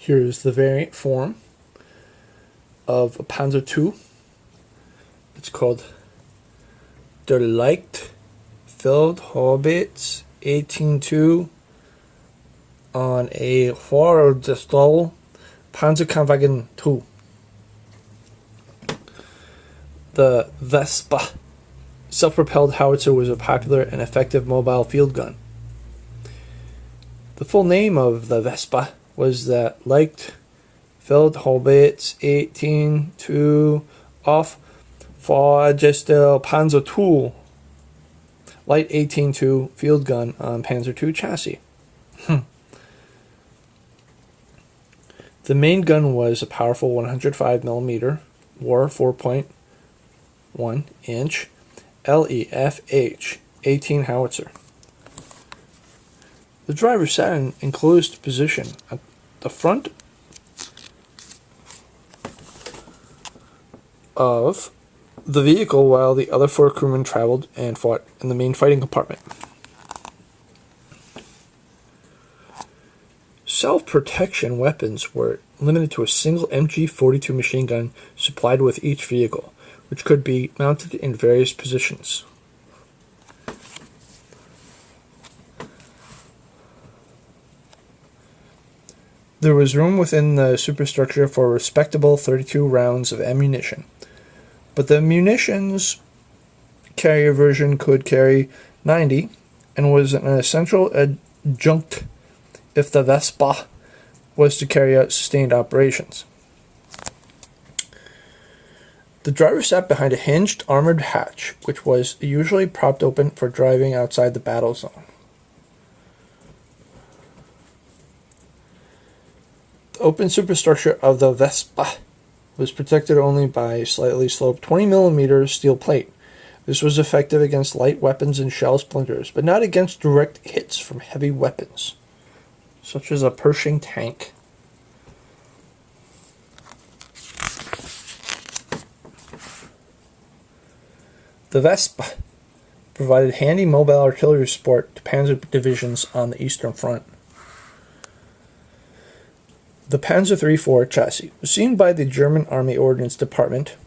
Here's the variant form of a Panzer II. It's called Der Leicht Feldhaubitz 18-2 on a Hordestall PzKpfw 2. The Wespe self-propelled howitzer was a popular and effective mobile field gun. The full name of the Wespe was the Leicht Feldhaubitz 18-2 auf Hordestall Panzer II Light 18-2 field gun on Panzer II chassis. The main gun was a powerful 105mm or 4.1 inch LEFH 18 howitzer. The driver sat in enclosed position at the front of the vehicle while the other 4 crewmen traveled and fought in the main fighting compartment. Self-protection weapons were limited to a single MG-42 machine gun supplied with each vehicle, which could be mounted in various positions. There was room within the superstructure for a respectable 32 rounds of ammunition, but the munitions carrier version could carry 90 and was an essential adjunct if the Wespe was to carry out sustained operations. The driver sat behind a hinged armored hatch, which was usually propped open for driving outside the battle zone. The open superstructure of the Wespe was protected only by a slightly sloped 20mm steel plate. This was effective against light weapons and shell splinters, but not against direct hits from heavy weapons, such as a Pershing tank. The Wespe provided handy mobile artillery support to panzer divisions on the Eastern Front. The Panzer III-4 chassis was seen by the German Army Ordnance Department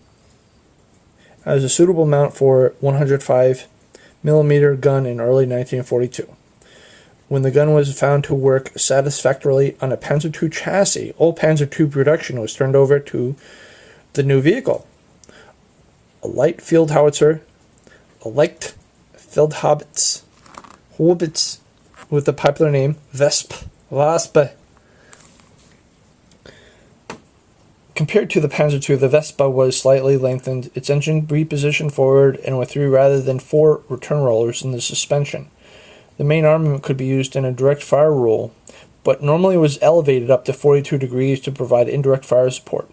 as a suitable mount for a 105mm gun in early 1942. When the gun was found to work satisfactorily on a Panzer II chassis, all Panzer II production was turned over to the new vehicle, a light field howitzer, a Leicht Feldhaubitz with the popular name Wespe. Compared to the Panzer II, the Wespe was slightly lengthened, its engine repositioned forward, and with 3 rather than 4 return rollers in the suspension. The main armament could be used in a direct fire role, but normally was elevated up to 42 degrees to provide indirect fire support.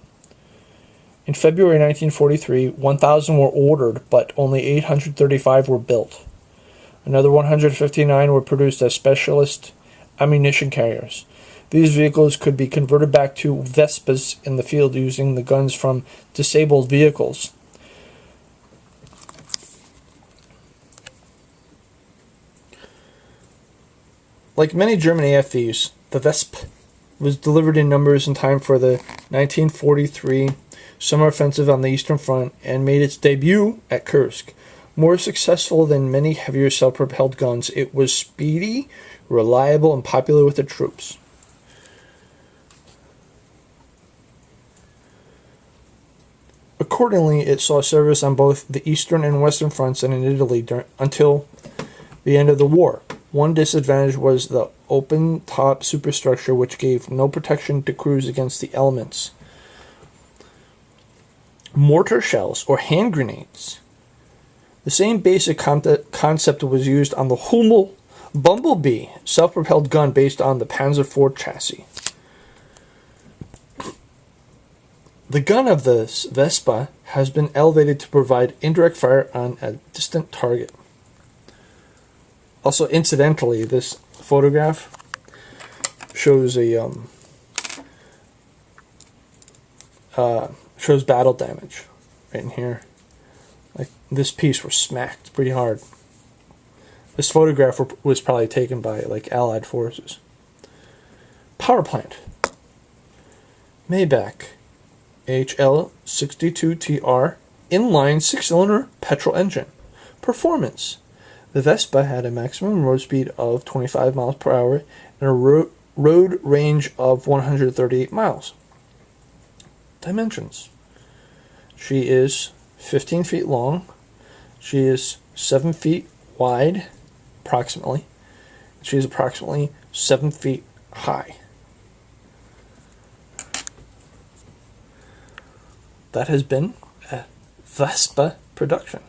In February 1943, 1,000 were ordered, but only 835 were built. Another 159 were produced as specialist ammunition carriers. These vehicles could be converted back to Wespes in the field using the guns from disabled vehicles. Like many German AFVs, the Wespe was delivered in numbers in time for the 1943 summer offensive on the Eastern Front and made its debut at Kursk. More successful than many heavier self-propelled guns, it was speedy, reliable, and popular with the troops. Accordingly, it saw service on both the Eastern and Western fronts and in Italy until the end of the war. One disadvantage was the open-top superstructure, which gave no protection to crews against the elements. Mortar shells or hand grenades. The same basic concept was used on the Hummel Bumblebee self-propelled gun based on the Panzer IV chassis. The gun of the Wespe has been elevated to provide indirect fire on a distant target. Also, incidentally, this photograph shows shows battle damage right in here. Like, this piece was smacked pretty hard. This photograph was probably taken by like Allied forces. Power plant. Maybach HL62TR inline 6-cylinder petrol engine. Performance. The Wespe had a maximum road speed of 25 miles per hour and a road range of 138 miles. Dimensions. She is 15 feet long. She is 7 feet wide, approximately. She is approximately 7 feet high. That has been a Wespe production.